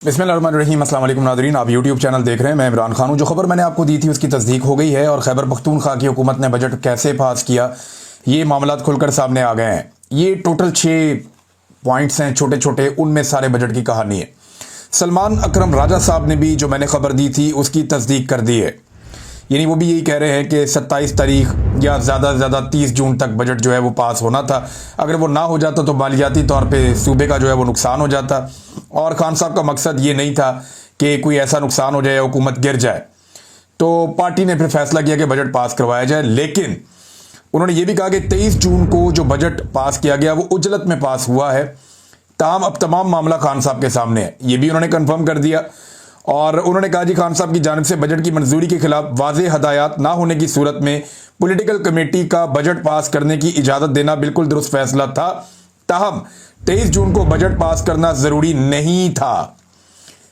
बिस्मिल्लाहिर्रहमानिर्रहीम। अस्सलाम वालेकुम नाज़रीन, आप यूट्यूब चैनल देख रहे हैं। मैं इमरान खान हूं। जो खबर मैंने आपको दी थी उसकी तस्दीक हो गई है और खैबर पख्तूनख्वा की हुकूमत ने बजट कैसे पास किया ये मामलात खुलकर सामने आ गए हैं। ये टोटल 6 पॉइंट्स हैं छोटे छोटे, उनमें सारे बजट की कहानी है। सलमान अकरम राजा साहब ने भी जो मैंने खबर दी थी उसकी तस्दीक कर दी है। यानी वो भी यही कह रहे हैं कि 27 तारीख या ज़्यादा से ज़्यादा 30 जून तक बजट जो है वो पास होना था। अगर वो ना हो जाता तो मालियाती तौर पे सूबे का जो है वो नुकसान हो जाता। और खान साहब का मकसद ये नहीं था कि कोई ऐसा नुकसान हो जाए, हुकूमत गिर जाए। तो पार्टी ने फिर फैसला किया कि बजट पास करवाया जाए, लेकिन उन्होंने ये भी कहा कि 23 जून को जो बजट पास किया गया वो उजलत में पास हुआ है। ताहम अब तमाम मामला खान साहब के सामने है, ये भी उन्होंने कन्फर्म कर दिया। और उन्होंने कहा जी खान साहब की जानिब से बजट की मंजूरी के खिलाफ वाज़ेह हदायत ना होने की सूरत में पॉलिटिकल कमेटी का बजट पास करने की इजाज़त देना बिल्कुल दुरुस्त फैसला था। ताहम 23 जून को बजट पास करना ज़रूरी नहीं था,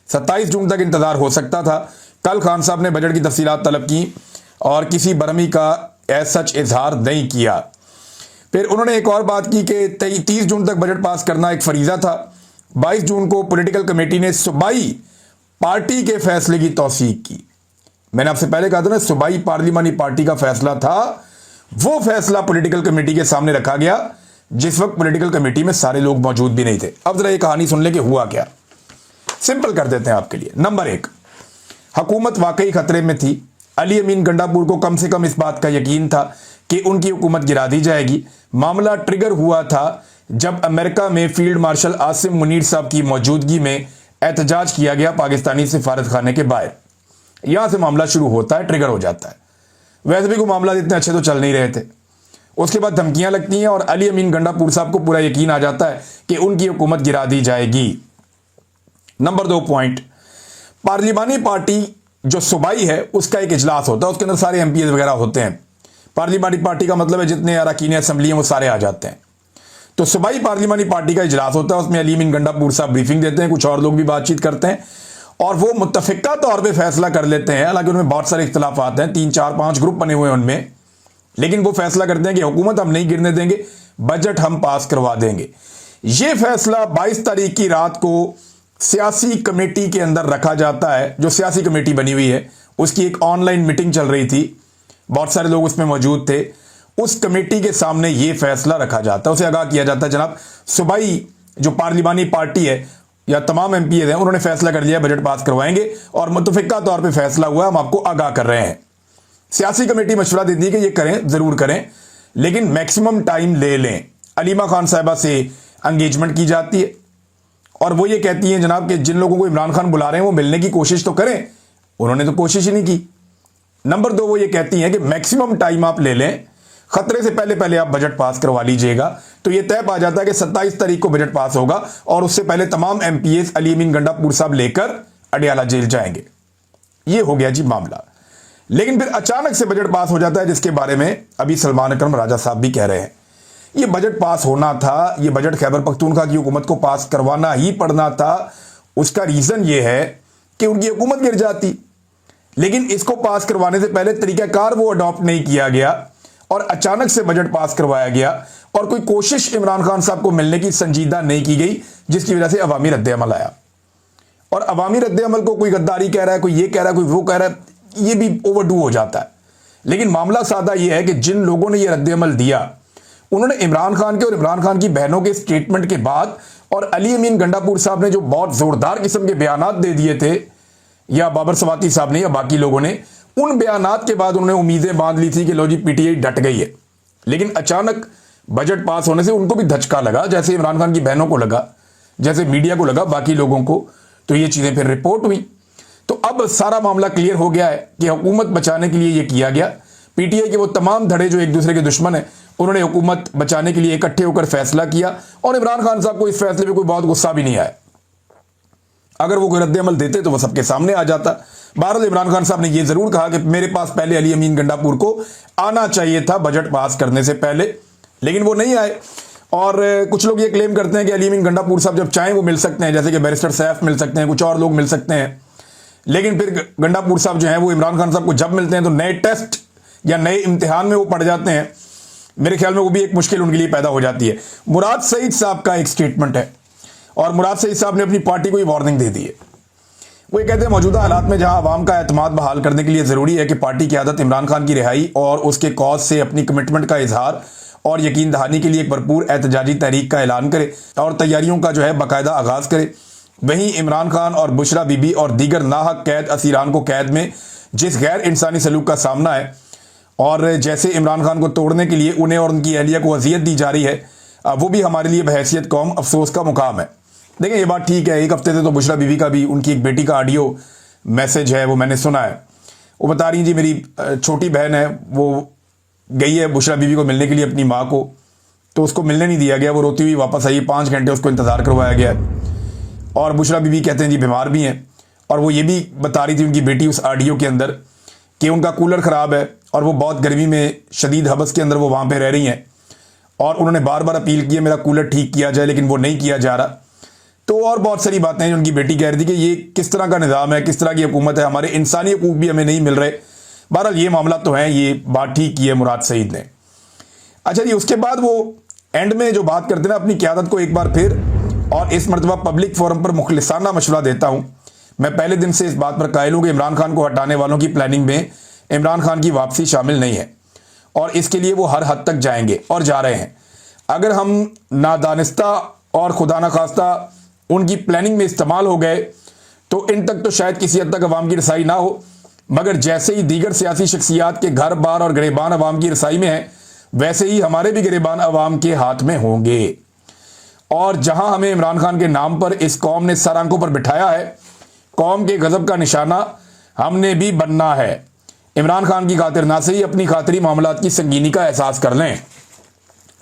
27 जून तक इंतज़ार हो सकता था। कल खान साहब ने बजट की तफसीलात तलब की और किसी बरहमी का एज सच इजहार नहीं किया। फिर उन्होंने एक और बात की कि 30 जून तक बजट पास करना एक फरीज़ा था। 22 जून को पॉलिटिकल कमेटी ने सूबाई पार्टी के फैसले की तौसीक की। मैंने आपसे पहले कहा था ना, सूबाई पार्लिमानी पार्टी का फैसला था। वो फैसला पॉलिटिकल कमेटी के सामने रखा गया जिस वक्त पॉलिटिकल कमेटी में सारे लोग मौजूद भी नहीं थे। अब जरा ये कहानी सुन ले कि हुआ क्या। सिंपल कर देते हैं आपके लिए। नंबर 1, हुकूमत वाकई खतरे में थी। अली अमीन गंडापुर को कम से कम इस बात का यकीन था कि उनकी हुकूमत गिरा दी जाएगी। मामला ट्रिगर हुआ था जब अमेरिका में फील्ड मार्शल आसिम मुनीर साहब की मौजूदगी में एहतजाज किया गया पाकिस्तानी सिफारत खाने के बाहर। यहां से मामला शुरू होता है, ट्रिगर हो जाता है। वैसे भी कोई मामला इतने अच्छे तो चल नहीं रहे थे। उसके बाद धमकियां लगती हैं और अली अमीन गंडापुर साहब को पूरा यकीन आ जाता है कि उनकी हुकूमत गिरा दी जाएगी। नंबर 2 पॉइंट, पार्लिमानी पार्टी जो सूबाई है उसका एक इजलास होता है, उसके अंदर सारे एमपी वगैरह होते हैं। पार्लिमानी पार्टी का मतलब है जितने अरकान असम्बली हैं वो सारे आ जाते हैं। तो सूबाई पार्लिमानी पार्टी का इजलास होता है, उसमें अली अमीन गंडापुर साहब ब्रीफिंग देते हैं, कुछ और लोग भी बातचीत करते हैं और वो मुत्तफिका तौर पे फैसला कर लेते हैं। हालांकि उनमें बहुत सारे इख्तलाफात हैं, 3 4 5 ग्रुप बने हुए हैं उनमें, लेकिन वो फैसला करते हैं कि हुकूमत हम नहीं गिरने देंगे, बजट हम पास करवा देंगे। ये फैसला 22 तारीख की रात को सियासी कमेटी के अंदर रखा जाता है। जो सियासी कमेटी बनी हुई है उसकी एक ऑनलाइन मीटिंग चल रही थी, बहुत सारे लोग उसमें मौजूद थे। उस कमेटी के सामने यह फैसला रखा जाता है, उसे आगाह किया जाता है जनाब सूबाई जो पार्लिमानी पार्टी है या तमाम एमपी हैं उन्होंने फैसला कर लिया बजट पास करवाएंगे और मुत्तफिका तौर पे फैसला हुआ, हम आपको आगाह कर रहे हैं। सियासी कमेटी मशवरा देती है कि ये करें, जरूर करें, लेकिन मैक्सिमम टाइम ले लें। अलीमा खान साहिबा से एंगेजमेंट की जाती है और वो ये कहती हैं जनाब कि जिन लोगों को इमरान खान बुला रहे हैं वो मिलने की कोशिश तो करें। उन्होंने तो कोशिश ही नहीं की। नंबर 2, वो ये कहती हैं कि मैक्सिमम टाइम आप ले लें, खतरे से पहले पहले आप बजट पास करवा लीजिएगा। तो यह तय पा जाता है कि 27 तारीख को बजट पास होगा और उससे पहले तमाम एमपीएस अली अमीन गंडापुर साहब लेकर अडियाला जेल जाएंगे। यह हो गया जी मामला। लेकिन फिर अचानक से बजट पास हो जाता है जिसके बारे में अभी सलमान अकरम राजा साहब भी कह रहे हैं। यह बजट पास होना था, यह बजट खैबर पख्तूनख्वा की हुकूमत को पास करवाना ही पड़ना था। उसका रीजन यह है कि उनकी हुकूमत गिर जाती, लेकिन इसको पास करवाने से पहले तरीकाकार वो अडॉप्ट नहीं किया गया और अचानक से बजट पास करवाया गया और कोई कोशिश इमरान खान साहब को मिलने की संजीदा नहीं की गई, जिसकी वजह से अवामी रद्द-ए-अमल आया। और अवामी रद्द-ए-अमल को कोई गद्दारी कह रहा है, कोई ये कह रहा है, कोई वो कह रहा है, ये भी ओवरडू हो जाता है। लेकिन मामला सादा यह है कि जिन लोगों ने यह रद्द-ए-अमल दिया उन्होंने इमरान खान के और इमरान खान की बहनों के स्टेटमेंट के बाद और अली अमीन गंडापुर साहब ने जो बहुत जोरदार किस्म के बयानात दे दिए थे, या बाबर सवाती साहब ने या बाकी लोगों ने, उन बयानात के बाद उन्होंने उम्मीदें बांध ली थी कि लो जी पीटीआई डट गई है। लेकिन अचानक बजट पास होने से उनको भी धचका लगा, जैसे इमरान खान की बहनों को लगा, जैसे मीडिया को लगा, बाकी लोगों को। तो ये चीजें फिर रिपोर्ट हुई। तो अब सारा मामला क्लियर हो गया है कि हुकूमत बचाने के लिए यह किया गया। पीटीआई के वो तमाम धड़े जो एक दूसरे के दुश्मन है उन्होंने हुकूमत बचाने के लिए इकट्ठे होकर फैसला किया और इमरान खान साहब को इस फैसले पर कोई बहुत गुस्सा भी नहीं आया। अगर वो कोई रद्द-ए-अमल देते तो वो सबके सामने आ जाता। बहरहाल इमरान खान साहब ने यह जरूर कहा कि मेरे पास पहले अली अमीन गंडापुर को आना चाहिए था बजट पास करने से पहले, लेकिन वो नहीं आए। और कुछ लोग ये क्लेम करते हैं कि अली अमीन गंडापुर साहब जब चाहें वो मिल सकते हैं, जैसे कि बैरिस्टर सैफ मिल सकते हैं, कुछ और लोग मिल सकते हैं। लेकिन फिर गंडापुर साहब जो हैं वो इमरान खान साहब को जब मिलते हैं तो नए टेस्ट या नए इम्तिहान में वो पड़ जाते हैं। मेरे ख्याल में वो भी एक मुश्किल उनके लिए पैदा हो जाती है। मुराद सईद साहब का एक स्टेटमेंट है और मुराद सईद साहब ने अपनी पार्टी को ही वार्निंग दे दी है वो ये कहते हैं मौजूदा हालात में जहां अवाम का एतमाद बहाल करने के लिए ज़रूरी है कि पार्टी की क़यादत इमरान खान की रिहाई और उसके कॉज से अपनी कमिटमेंट का इजहार और यकीन दहानी के लिए एक भरपूर एहतजाजी तहरीक का ऐलान करे और तैयारियों का जो है बाकायदा आगाज़ करे। वहीं इमरान खान और बुशरा बीबी और दीगर नाहक कैद असीरान को कैद में जिस गैर इंसानी सलूक का सामना है और जैसे इमरान खान को तोड़ने के लिए उन्हें और उनकी अहलिया को अजियत दी जा रही है, वो भी हमारे लिए बहैसियत कौम अफसोस का मुकाम है। देखिए ये बात ठीक है, एक हफ्ते से तो बुशरा बीबी का भी उनकी एक बेटी का ऑडियो मैसेज है वो मैंने सुना है। वो बता रही जी मेरी छोटी बहन है, वो गई है बुशरा बीबी को मिलने के लिए अपनी माँ को, तो उसको मिलने नहीं दिया गया, वो रोती हुई वापस आई, 5 घंटे उसको इंतज़ार करवाया गया। और बुशरा बीबी कहते हैं जी बीमार भी हैं और वो ये भी बता रही थी उनकी बेटी उस ऑडियो के अंदर कि उनका कूलर ख़राब है और वो बहुत गर्मी में शदीद हबस के अंदर वो वहाँ पे रह रही हैं और उन्होंने बार बार अपील की है मेरा कूलर ठीक किया जाए, लेकिन वो नहीं किया जा रहा। तो और बहुत सारी बातें हैं जो उनकी बेटी कह रही थी कि ये किस तरह का निज़ाम है, किस तरह की हुकूमत है, हमारे इंसानी हकूक़ भी हमें नहीं मिल रहे। बहरहाल ये मामला तो है, ये बात ठीक की है मुराद सईद ने। अच्छा जी, उसके बाद वो एंड में जो बात करते हैं अपनी क़यादत को एक बार फिर, और इस मरतबा पब्लिक फोरम पर मुखलिसाना मशवरा देता हूँ। मैं पहले दिन से इस बात पर कायल हूँ कि इमरान खान को हटाने वालों की प्लानिंग में इमरान खान की वापसी शामिल नहीं है और इसके लिए वो हर हद तक जाएंगे और जा रहे हैं। अगर हम नादानिस्ता और खुदा न खास्ता उनकी प्लानिंग में इस्तेमाल हो गए तो इन तक तो शायद किसी हद तक अवाम की रसाई ना हो, मगर जैसे ही दीगर सियासी शख्सियात के घर बार और गिरेबान अवाम की रसाई में है, वैसे ही हमारे भी गिरेबान अवाम के हाथ में होंगे। और जहां हमें इमरान खान के नाम पर इस कौम ने सर आंखों पर बिठाया है, कौम के गजब का निशाना हमने भी बनना है। इमरान खान की खातिर ना से ही अपनी खातरी मामलात की संगीनी का एहसास कर लें।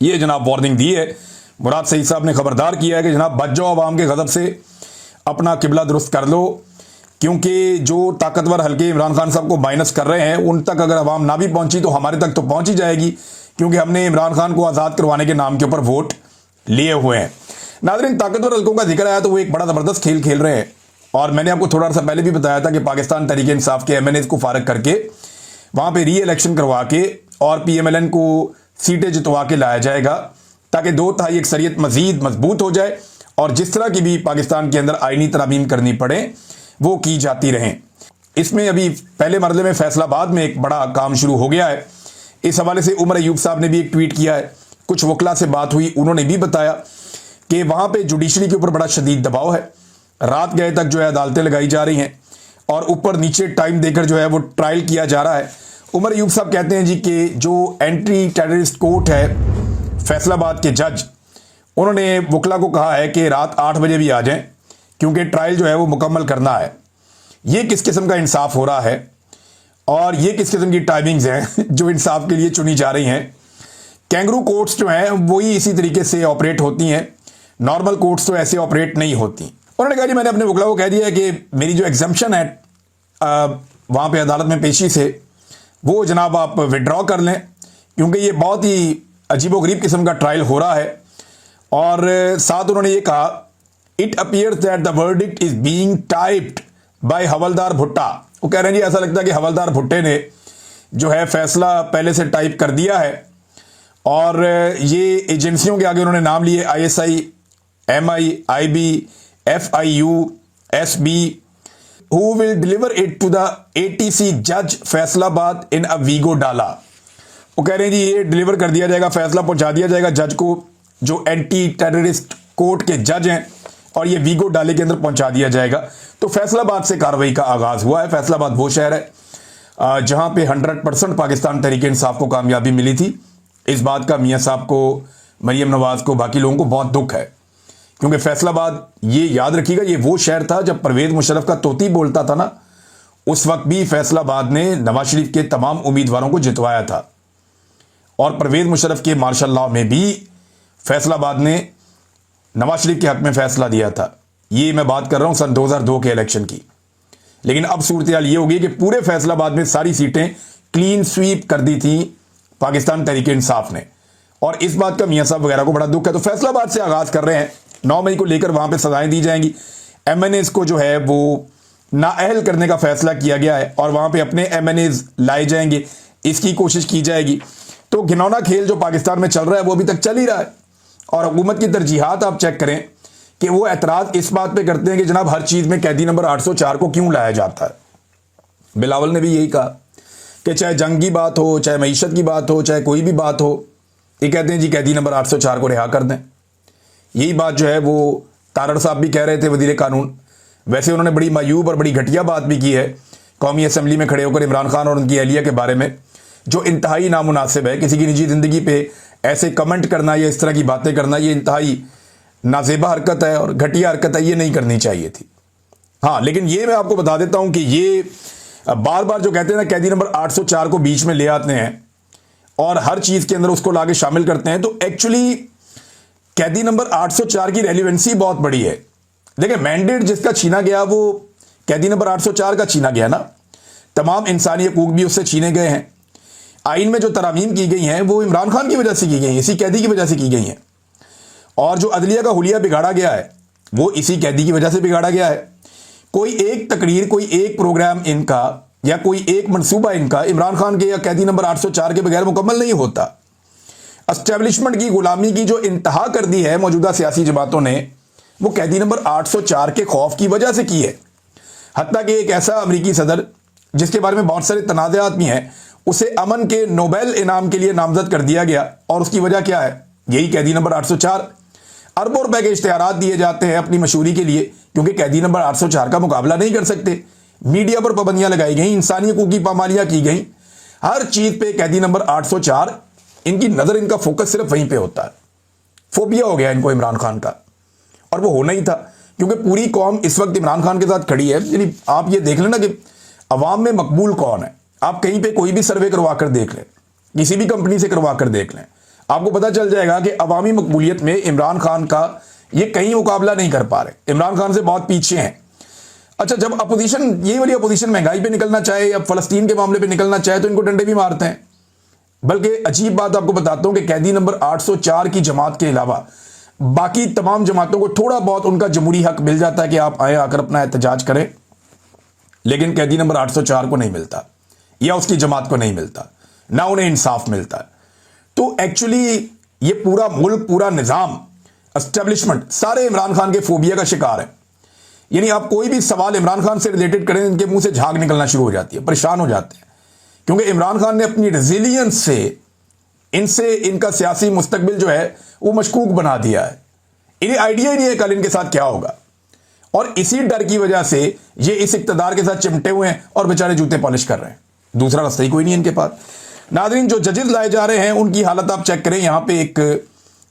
ये जनाब वार्निंग दी है, मुराद सईद साहब ने खबरदार किया है कि जनाब बच जाओ अवाम के गजब से, अपना किबला दुरुस्त कर लो, क्योंकि जो ताकतवर हल्के इमरान खान साहब को माइनस कर रहे हैं उन तक अगर अवाम ना भी पहुंची तो हमारे तक तो पहुंच ही जाएगी, क्योंकि हमने इमरान खान को आज़ाद करवाने के नाम के ऊपर वोट लिए हुए हैं। नाज़रीन, ताकतवर हल्कों का जिक्र आया तो वो एक बड़ा ज़बरदस्त खेल खेल रहे हैं और मैंने आपको थोड़ा सा पहले भी बताया था कि पाकिस्तान तहरीक इंसाफ के MNAs को फारग करके वहाँ पे री इलेक्शन करवा के और PMLN को सीटें जितवा के लाया जाएगा ताकि 2/3 अक्सरियत मजीद मजबूत हो जाए और जिस तरह की भी पाकिस्तान के अंदर आईनी तरामीम करनी पड़े वो की जाती रहें। इसमें अभी पहले मरले में फैसलाबाद में एक बड़ा काम शुरू हो गया है। इस हवाले से उमर अयूब साहब ने भी एक ट्वीट किया है, कुछ वकला से बात हुई, उन्होंने भी बताया कि वहाँ पे जुडिशरी के ऊपर बड़ा शदीद दबाव है, रात गए तक जो है अदालतें लगाई जा रही हैं और ऊपर नीचे टाइम देकर जो है वो ट्रायल किया जा रहा है। उमर अयूब साहब कहते हैं जी कि जो एंटी टेररिस्ट कोर्ट है फैसलाबाद के जज, उन्होंने वकला को कहा है कि रात 8 बजे भी आ जाएं क्योंकि ट्रायल जो है वो मुकम्मल करना है। ये किस किस्म का इंसाफ हो रहा है और ये किस किस्म की टाइमिंग्स हैं जो इंसाफ के लिए चुनी जा रही हैं। कैंगरू कोर्ट्स जो हैं वही इसी तरीके से ऑपरेट होती हैं, नॉर्मल कोर्ट्स तो ऐसे ऑपरेट नहीं होती। उन्होंने कहा जी मैंने अपने वकला को कह दिया है कि मेरी जो एग्जम्पशन है वहाँ पे अदालत में पेशी से, वो जनाब आप विड्रॉ कर लें, क्योंकि ये बहुत ही अजीबोगरीब किस्म का ट्रायल हो रहा है। और साथ उन्होंने ये कहा it appears that the verdict is being typed by havaldar Bhutta. वो कह रहे हैं जी ऐसा लगता है कि हवलदार भुट्टे ने जो है फैसला पहले से टाइप कर दिया है और ये एजेंसियों के आगे उन्होंने नाम लिए ISI, MI, IB, FIU, SB, who will deliver it to the ATC जज फैसलाबाद इन अ वीगो डाला। वो कह रहे हैं जी ये डिलीवर कर दिया जाएगा, फैसला पहुंचा दिया जाएगा जज को जो एंटी टेररिस्ट कोर्ट के जज हैं और ये वीगो डाले के अंदर पहुंचा दिया जाएगा। तो फैसलाबाद से कार्रवाई का आगाज हुआ है। फैसलाबाद वो शहर है जहां पे 100% पाकिस्तान तहरीक इंसाफ को कामयाबी मिली थी। इस बात का मियां साहब को, मरियम नवाज को, बाकी लोगों को बहुत दुख है, क्योंकि फैसलाबाद, ये याद रखिएगा, ये वो शहर था जब परवेज मुशर्रफ का तोती बोलता था ना, उस वक्त भी फैसलाबाद ने नवाज शरीफ के तमाम उम्मीदवारों को जितवाया था और परवेज मुशर्रफ के मार्शल लॉ में भी फैसलाबाद ने नवाज शरीफ के हक में फैसला दिया था। ये मैं बात कर रहा हूं सन 2002 के इलेक्शन की। लेकिन अब सूरत हाल ये होगी कि पूरे फैसलाबाद में सारी सीटें क्लीन स्वीप कर दी थी पाकिस्तान तहरीक इंसाफ ने, और इस बात का मियां साहब वगैरह को बड़ा दुख है। तो फैसलाबाद से आगाज कर रहे हैं, 9 मई को लेकर वहां पे सजाएं दी जाएंगी। MNAs को जो है वो नाअहल करने का फैसला किया गया है और वहां पे अपने MNAs लाए जाएंगे, इसकी कोशिश की जाएगी। तो घिनौना खेल जो पाकिस्तान में चल रहा है वो अभी तक चल ही रहा है और हुकूमत की तरजीहात आप चेक करें कि वो एतराज इस बात पे करते हैं कि जनाब हर चीज में कैदी नंबर 804 को क्यों लाया जाता है। बिलावल ने भी यही कहा कि चाहे जंग की बात हो, चाहे मईशत की बात हो, चाहे कोई भी बात हो, ये कहते हैं जी कैदी नंबर 804 को रिहा कर दें। यही बात जो है वो तारड़ साहब भी कह रहे थे, वजीर कानून। वैसे उन्होंने बड़ी मायूब और बड़ी घटिया बात भी की है कौमी असम्बली में खड़े होकर इमरान खान और उनकी अहलिया के बारे में, जो इंतहाई नामुनासिब है। किसी की निजी जिंदगी पे ऐसे कमेंट करना या इस तरह की बातें करना, ये इंतहाई नाजेबा हरकत है और घटिया हरकत है, ये नहीं करनी चाहिए थी। हाँ, लेकिन ये मैं आपको बता देता हूं कि ये बार बार जो कहते हैं ना कैदी नंबर 804 को बीच में ले आते हैं और हर चीज के अंदर उसको लाके शामिल करते हैं, तो एक्चुअली कैदी नंबर 804 की रेलिवेंसी बहुत बड़ी है। देखिए, मैंडेट जिसका छीना गया वो कैदी नंबर 804 का छीना गया ना। तमाम इंसानी हकूक भी उससे छीने गए हैं। आइन में जो तरामीम की गई हैं वो इमरान खान की वजह से की गई हैं, इसी कैदी की वजह से की गई हैं। और जो अदलिया का हुलिया बिगाड़ा गया है वो इसी कैदी की वजह से बिगाड़ा गया है। कोई एक तकरीर, कोई एक प्रोग्राम इनका या कोई एक मंसूबा इनका इमरान खान के या कैदी नंबर 804 के बगैर मुकम्मल नहीं होता। एस्टेब्लिशमेंट की गुलामी की जो इंतहा कर दी है मौजूदा सियासी जमातों ने, वो कैदी नंबर 804 के खौफ की वजह से की है। हत्ता कि एक ऐसा अमरीकी सदर जिसके बारे में बहुत सारे तनाज़ात भी हैं, उसे अमन के नोबेल इनाम के लिए नामजद कर दिया गया। और उसकी वजह क्या है? यही कैदी नंबर 804। अरबों रुपए के इश्तिहारात दिए जाते हैं अपनी मशहूरी के लिए, क्योंकि कैदी नंबर 804 का मुकाबला नहीं कर सकते। मीडिया पर पाबंदियां लगाई गई, इंसानी हकूक की पामालियां की गई, हर चीज पे कैदी नंबर 804, इनकी नजर, इनका फोकस सिर्फ वहीं पे होता है। फोबिया हो गया इनको इमरान खान का, और वो होना ही था क्योंकि पूरी कौम इस वक्त इमरान खान के साथ खड़ी है। यानी आप ये देख लेना कि अवाम में मकबूल कौन है। आप कहीं पे कोई भी सर्वे करवा कर देख लें, किसी भी कंपनी से करवा कर देख लें, आपको पता चल जाएगा कि अवामी मकबूलियत में इमरान खान का ये कहीं मुकाबला नहीं कर पा रहे। इमरान खान से बहुत पीछे हैं। अच्छा, जब अपोजिशन, ये वाली अपोजिशन महंगाई पे निकलना चाहे या फलस्तीन के मामले पे निकलना चाहे तो इनको डंडे भी मारते हैं। बल्कि अजीब बात आपको बताता हूं कि कैदी नंबर 804 की जमात के अलावा बाकी तमाम जमातों को थोड़ा बहुत उनका जमहूरी हक मिल जाता है कि आप आए, आकर अपना एहतजाज करें, लेकिन कैदी नंबर 804 को नहीं मिलता या उसकी जमात को नहीं मिलता, ना उन्हें इंसाफ मिलता है। तो एक्चुअली ये पूरा मुल्क, पूरा निजाम, एस्टेब्लिशमेंट सारे इमरान खान के फोबिया का शिकार है। यानी आप कोई भी सवाल इमरान खान से रिलेटेड करें, इनके मुंह से झाग निकलना शुरू हो जाती है, परेशान हो जाते हैं, क्योंकि इमरान खान ने अपनी रेजिलियंस से इनसे इनका सियासी मुस्तकबिल जो है वो मशकूक बना दिया है। इन्हें आइडिया ही नहीं है कल इनके साथ क्या होगा, और इसी डर की वजह से ये इस इक्तदार के साथ चिमटे हुए हैं और बेचारे जूते पॉलिश कर रहे हैं। दूसरा रास्ता ही कोई नहीं इनके पास। नाज़रीन, जो जजेस लाए जा रहे हैं उनकी हालत आप चेक करें। यहां पे एक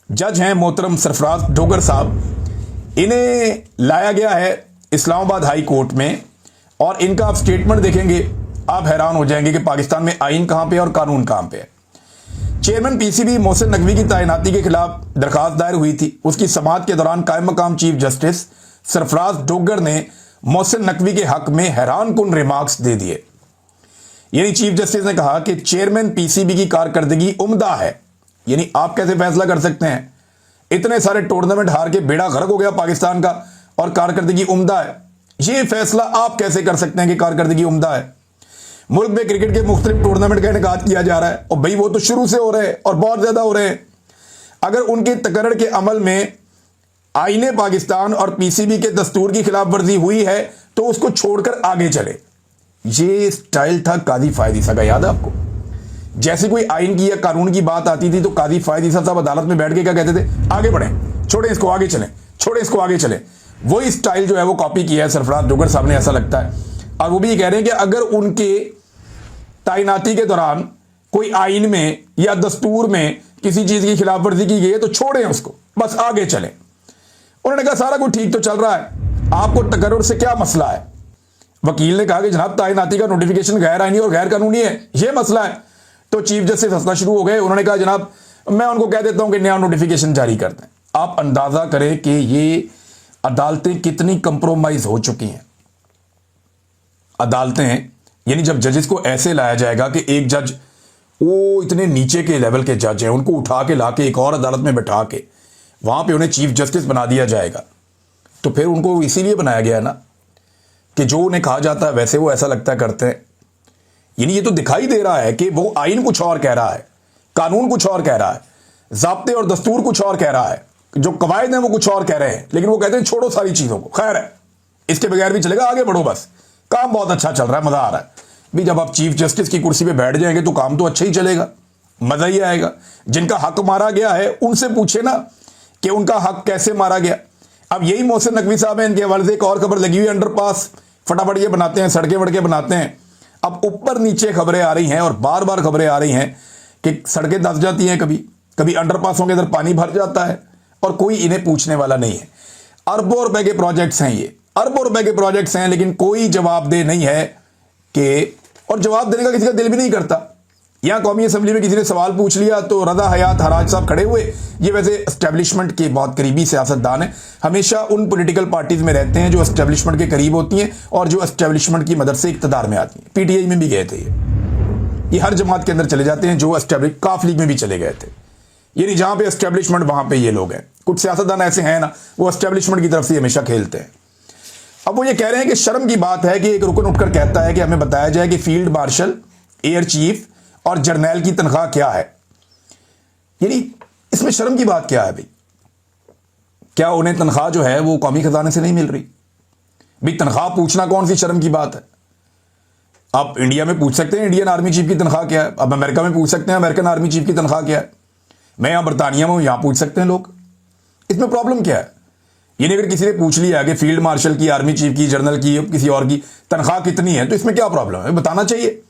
जज हैं मोहतरम सरफराज डोगर साहब, इन्हें लाया गया है इस्लामाबाद हाई कोर्ट में, और इनका आप स्टेटमेंट देखेंगे आप हैरान हो जाएंगे कि पाकिस्तान में आइन कहां पे और कानून कहां पे है। चेयरमैन पीसीबी मोहसिन नकवी की तैनाती के खिलाफ दरखास्त दायर हुई थी। उसकी समाअत के दौरान कायम मकाम चीफ जस्टिस सरफराज डोगर ने मोहसिन नकवी के हक में हैरान कुन रिमार्क्स दे दिए। यानी चीफ जस्टिस ने कहा कि चेयरमैन पीसीबी की कारकर्दगी उम्दा है। यानी आप कैसे फैसला कर सकते हैं? इतने सारे टूर्नामेंट हार के बेड़ा गर्क हो गया पाकिस्तान का और कारकर्दगी उम्दा है। ये फैसला आप कैसे कर सकते हैं कि कारकर्दगी उम्दा है? मुल्क में क्रिकेट के मुख्तलिफ टूर्नामेंट का इनेकाद किया जा रहा है, और भाई वो तो शुरू से हो रहे हैं और बहुत ज्यादा हो रहे हैं। अगर उनके तकर्रर के अमल में आईने पाकिस्तान और पीसीबी के दस्तूर की खिलाफ वर्जी हुई है तो उसको छोड़कर आगे चले। ये स्टाइल था काजी फायद ईसा का, याद है आपको? जैसे कोई आइन की या कानून की बात आती थी तो काजी फायद ईसा साहब अदालत में बैठ के क्या कहते थे? आगे बढ़े, छोड़े इसको, आगे चले, छोड़े इसको, आगे चले। वही स्टाइल जो है वो कॉपी किया है सरफराज डोगर साहब ने, ऐसा लगता है। और वो भी ये कह रहे हैं कि अगर उनके तैनाती के दौरान कोई आइन में या दस्तूर में किसी चीज की खिलाफ वर्जी की गई है तो छोड़ें उसको, बस आगे चलें। उन्होंने कहा सारा कुछ ठीक तो चल रहा है, आपको तकर्रुर से क्या मसला है? वकील ने कहा कि जनाब तैनाती का नोटिफिकेशन गैर आईनी और गैर कानूनी है, यह मसला है। तो चीफ जस्टिस हंसना शुरू हो गए। उन्होंने कहा जनाब मैं उनको कह देता हूं कि नया नोटिफिकेशन जारी कर दें। आप अंदाजा करें कि ये अदालतें कितनी कंप्रोमाइज हो चुकी हैं। अदालतें, यानी जब जजेस को ऐसे लाया जाएगा कि एक जज, वो इतने नीचे के लेवल के जज हैं, उनको उठा के लाके एक और अदालत में बैठा के वहां पे उन्हें चीफ जस्टिस बना दिया जाएगा, तो फिर उनको इसीलिए बनाया गया ना कि जो उन्हें कहा जाता है वैसे वो ऐसा लगता करते हैं। यानी ये तो दिखाई दे रहा है कि वो आइन कुछ और कह रहा है, कानून कुछ और कह रहा है, ज़ाब्ते और दस्तूर कुछ और कह रहा है, जो कवायद हैं वो कुछ और कह रहे हैं, लेकिन वो कहते हैं छोड़ो सारी चीजों को, खैर है, इसके बगैर भी चलेगा, आगे बढ़ो, बस काम बहुत अच्छा चल रहा है, मजा आ रहा है भी। जब आप चीफ जस्टिस की कुर्सी पे बैठ जाएंगे तो काम तो अच्छा ही चलेगा, मजा ही आएगा। जिनका हक मारा गया है उनसे पूछे ना कि उनका हक कैसे मारा गया। अब यही मोहसिन नकवी साहब हैं, इनके हवाले से एक और खबर लगी हुई, अंडरपास फटाफट ये बनाते हैं, सड़कें वड़कें बनाते हैं। अब ऊपर नीचे खबरें आ रही हैं और बार बार खबरें आ रही हैं कि सड़कें धंस जाती हैं, कभी कभी अंडरपासों के अंदर पानी भर जाता है और कोई इन्हें पूछने वाला नहीं है। अरबों रुपए के प्रोजेक्ट्स हैं, ये अरबों रुपए के प्रोजेक्ट्स हैं, लेकिन कोई जवाबदेह नहीं है कि, और जवाब देने का किसी का दिल भी नहीं करता। यहां कौमी असेंबली में किसी ने सवाल पूछ लिया तो रजा हयात हराज साहब खड़े हुए। ये वैसे एस्टेब्लिशमेंट के बहुत करीबी सियासतदान है, हमेशा उन पॉलिटिकल पार्टीज में रहते हैं जो एस्टेब्लिशमेंट के करीब होती हैं और जो एस्टेब्लिशमेंट की मदद से इक्तदार में आती हैं। पीटीआई में भी गए थे ये हर जमात के अंदर चले जाते हैं, जो एस्टेब्लिश काफ लीग में भी चले गए थे। ये नहीं, जहां पे एस्टेब्लिशमेंट वहां पे ये लोग हैं। कुछ सियासतदान ऐसे हैं ना, वो एस्टेब्लिशमेंट की तरफ से हमेशा खेलते हैं। अब वो ये कह रहे हैं कि शर्म की बात है कि एक रुकन उठकर कहता है कि हमें बताया जाए कि फील्ड मार्शल, एयर चीफ और जर्नैल की तनख्वाह क्या है। यानी इसमें शर्म की बात क्या है भाई? क्या उन्हें तनख्वाह जो है वो कौमी खजाने से नहीं मिल रही? भाई तनख्वाह पूछना कौन सी शर्म की बात है? आप इंडिया में पूछ सकते हैं इंडियन आर्मी चीफ की तनख्वाह क्या है, अब अमेरिका में पूछ सकते हैं अमेरिकन आर्मी चीफ की तनख्वाह क्या है, मैं यहां बरतानिया में हूं, यहां पूछ सकते हैं लोग। इसमें प्रॉब्लम क्या है? यानी अगर किसी ने पूछ लिया कि फील्ड मार्शल की, आर्मी चीफ की, जनरल की, किसी और की तनख्वाह कितनी है, तो इसमें क्या प्रॉब्लम है? बताना चाहिए।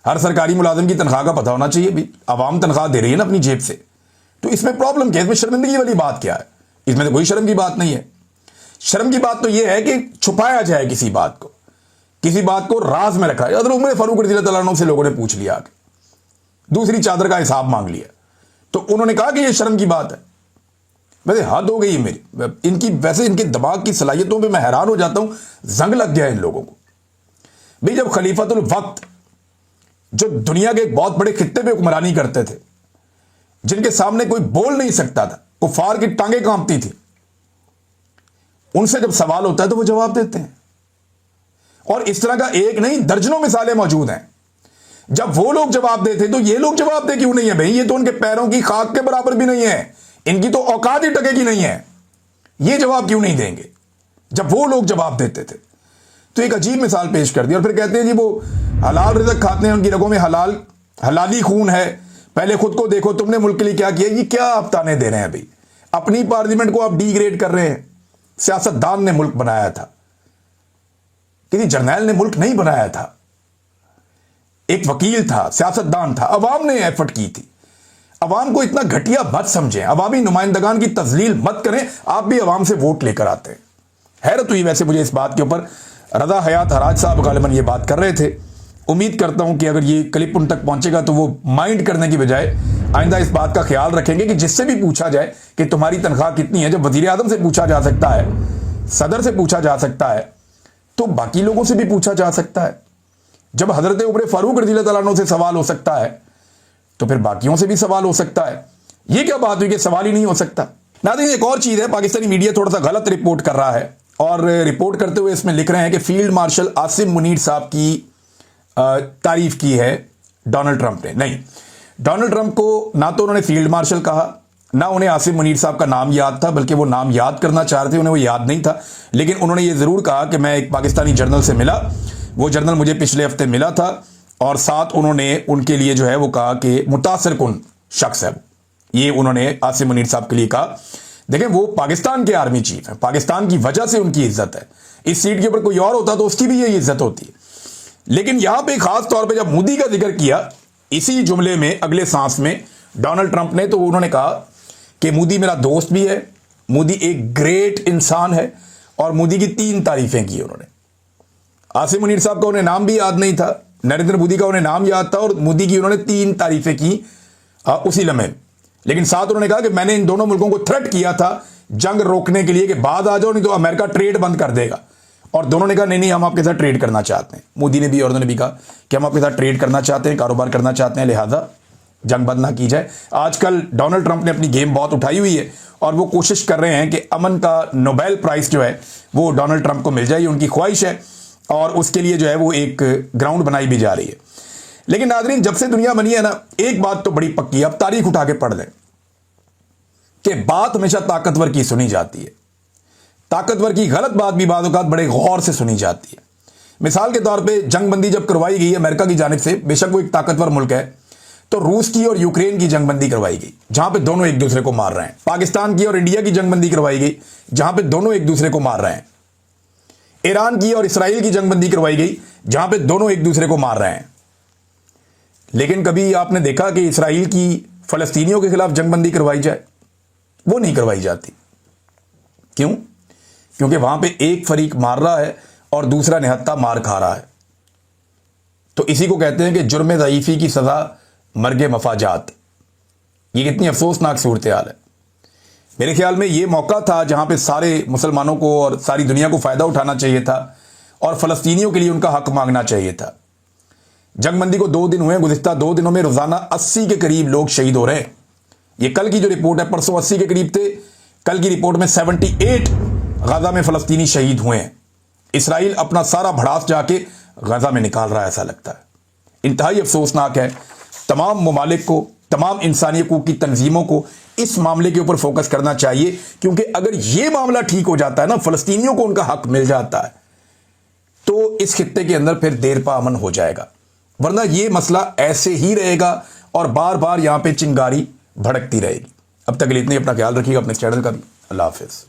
हर सरकारी मुलाजिम की तनख्वाह का पता होना चाहिए भी, अवाम तनख्वाह दे रही है ना अपनी जेब से, तो इसमें प्रॉब्लम क्या है? इसमें शर्मिंदगी वाली बात क्या है? इसमें तो कोई शर्म की बात नहीं है। शर्म की बात तो यह है कि छुपाया जाए किसी बात को, किसी बात को राज में रखा जाए। उमर फारूक रज़ियल्लाहु अन्हु से लोगों ने पूछ लिया, दूसरी चादर का हिसाब मांग लिया, तो उन्होंने कहा कि यह शर्म की बात है। वैसे हद हो गई है मेरी इनकी, वैसे इनके दिमाग की सलाहियतों पे मैं हैरान हो जाता हूं, जंग लग गया इन लोगों को। भाई जब खलीफतुल वक्त, जो दुनिया के एक बहुत बड़े खित्ते पे हुक्मरानी करते थे, जिनके सामने कोई बोल नहीं सकता था, कुफार की टांगें कांपती थी, उनसे जब सवाल होता है तो वो जवाब देते हैं। और इस तरह का एक नहीं दर्जनों मिसालें मौजूद हैं। जब वो लोग जवाब देते तो ये लोग जवाब दे क्यों नहीं है भाई? ये तो उनके पैरों की खाक के बराबर भी नहीं है, इनकी तो औकात ही टके की नहीं है, ये जवाब क्यों नहीं देंगे जब वो लोग जवाब देते थे? तो एक अजीब मिसाल पेश कर दी और फिर कहते हैं जी वो हलाल रिज़्क खाते हैं, उनकी रगों में हलाली खून है, पहले खुद को देखो तुमने मुल्क के लिए क्या किया। ये क्या आप ताने दे रहे हैं भाई? अपनी पार्लियामेंट को आप डिग्रेड कर रहे हैं। सियासतदान ने मुल्क बनाया था, किसी जर्नैल ने मुल्क नहीं बनाया था, एक वकील था, सियासतदान था, अवाम ने एफर्ट की थी। अवाम को इतना घटिया मत समझें, अवामी नुमाइंदगान की तजलील मत करें। आप भी अवाम से वोट लेकर आते हैं। हैरत हुई वैसे मुझे इस बात के ऊपर। रजा हयात हराज साहब गालिबन ये बात कर रहे थे। उम्मीद करता हूं कि अगर ये क्लिप उन तक पहुंचेगा तो वो माइंड करने की बजाय आइंदा इस बात का ख्याल रखेंगे कि जिससे भी पूछा जाए कि तुम्हारी तनख्वाह कितनी है, जब वजीर आजम से पूछा जा सकता है, सदर से पूछा जा सकता है, तो बाकी लोगों से भी पूछा जा सकता है। जब हजरत उमर फारूक रज़ियल्लाहु अन्हु से सवाल हो सकता है तो फिर बाकियों से भी सवाल हो सकता है। यह क्या बात हुई कि सवाल ही नहीं हो सकता? नाज़रीन एक और चीज है, पाकिस्तानी मीडिया थोड़ा सा गलत रिपोर्ट कर रहा है और रिपोर्ट करते हुए इसमें लिख रहे हैं कि फील्ड मार्शल आसिम मुनीर साहब की तारीफ की है डोनाल्ड ट्रंप ने। नहीं, डोनाल्ड ट्रंप को ना तो उन्होंने फील्ड मार्शल कहा, ना उन्हें आसिम मुनीर साहब का नाम याद था, बल्कि वो नाम याद करना चाह रहे थे, उन्हें वो याद नहीं था। लेकिन उन्होंने ये जरूर कहा कि मैं एक पाकिस्तानी जर्नल से मिला, वो जर्नल मुझे पिछले हफ्ते मिला था, और साथ उन्होंने उनके लिए जो है वो कहा कि मुतासिर कुन शख्स है। ये उन्होंने आसिम मुनीर साहब के लिए कहा। देखें वो पाकिस्तान के आर्मी चीफ है, पाकिस्तान की वजह से उनकी इज्जत है। इस सीट के ऊपर कोई और होता तो उसकी भी यही इज्जत होती है। लेकिन यहां पे खास तौर पे जब मोदी का जिक्र किया इसी जुमले में अगले सांस में डोनाल्ड ट्रंप ने, तो उन्होंने कहा कि मोदी मेरा दोस्त भी है, मोदी एक ग्रेट इंसान है, और मोदी की 3 तारीफें की उन्होंने। आसिम मुनीर साहब का उन्हें नाम भी याद नहीं था, नरेंद्र मोदी का उन्हें नाम याद था, और मोदी की उन्होंने 3 तारीफें की उसी लम्हे। लेकिन साथ उन्होंने कहा कि मैंने इन दोनों मुल्कों को थ्रेट किया था जंग रोकने के लिए कि बाद आ जाओ नहीं तो अमेरिका ट्रेड बंद कर देगा, और दोनों ने कहा नहीं नहीं हम आपके साथ ट्रेड करना चाहते हैं। मोदी ने भी और उन्होंने भी कहा कि हम आपके साथ ट्रेड करना चाहते हैं, कारोबार करना चाहते हैं, लिहाजा जंग बंद ना की जाए। आजकल डोनाल्ड ट्रंप ने अपनी गेम बहुत उठाई हुई है और वो कोशिश कर रहे हैं कि अमन का नोबेल प्राइज जो है वो डोनाल्ड ट्रंप को मिल जाए, उनकी ख्वाहिश है, और उसके लिए जो है वो एक ग्राउंड बनाई भी जा रही है। लेकिन नाज़रीन जब से दुनिया बनी है ना, एक बात तो बड़ी पक्की है, अब तारीख उठा के पढ़ लें। कि बात हमेशा ताकतवर की सुनी जाती है। ताकतवर की गलत बात भी बाद औक़ात बड़े गौर से सुनी जाती है। मिसाल के तौर पे जंगबंदी जब करवाई गई अमेरिका की जानिब से, बेशक वो एक ताकतवर मुल्क है, तो रूस की और यूक्रेन की जंगबंदी करवाई गई जहां पे दोनों एक दूसरे को मार रहे हैं। पाकिस्तान की और इंडिया की जंगबंदी करवाई गई जहां पे दोनों एक दूसरे को मार रहे हैं। ईरान की और इसराइल की जंगबंदी करवाई गई जहां पे दोनों एक दूसरे को मार रहे हैं। लेकिन कभी आपने देखा कि इसराइल की फलस्तीनियों के खिलाफ जंगबंदी करवाई जाए? वो नहीं करवाई जाती। क्यों? क्योंकि वहां पे एक फरीक मार रहा है और दूसरा निहत्था मार खा रहा है। तो इसी को कहते हैं कि जुर्म ज़ईफ़ी की सजा मर्गे मफाजात। ये कितनी अफसोसनाक सूरत हाल है। मेरे ख्याल में ये मौका था जहां पे सारे मुसलमानों को और सारी दुनिया को फ़ायदा उठाना चाहिए था और फ़लस्तीनियों के लिए उनका हक मांगना चाहिए था। जंगबंदी को 2 दिन हुए, गुज़िश्ता 2 दिनों में रोज़ाना 80 के करीब लोग शहीद हो रहे हैं। ये कल की जो रिपोर्ट है, परसों 80 के करीब थे, कल की रिपोर्ट में 78 गजा में फ़लस्तीनी शहीद हुए हैं। इसराइल अपना सारा भड़ास जाके गजा में निकाल रहा है, ऐसा लगता है। इंतहाई अफसोसनाक है। तमाम ममालिक को, तमाम इंसानी हकूक़ की तंजीमों को इस मामले के ऊपर फोकस करना चाहिए, क्योंकि अगर यह मामला ठीक हो जाता है ना, फ़लस्तीनियों को उनका हक मिल जाता है, तो इस खित्ते के अंदर फिर देर पा अमन हो जाएगा। वरना यह मसला ऐसे ही रहेगा और बार बार यहां पे चिंगारी भड़कती रहेगी। अब तक के लिए इतना ही। अपना ख्याल रखिएगा, अपने चैनल का भी। अल्लाह हाफिज़।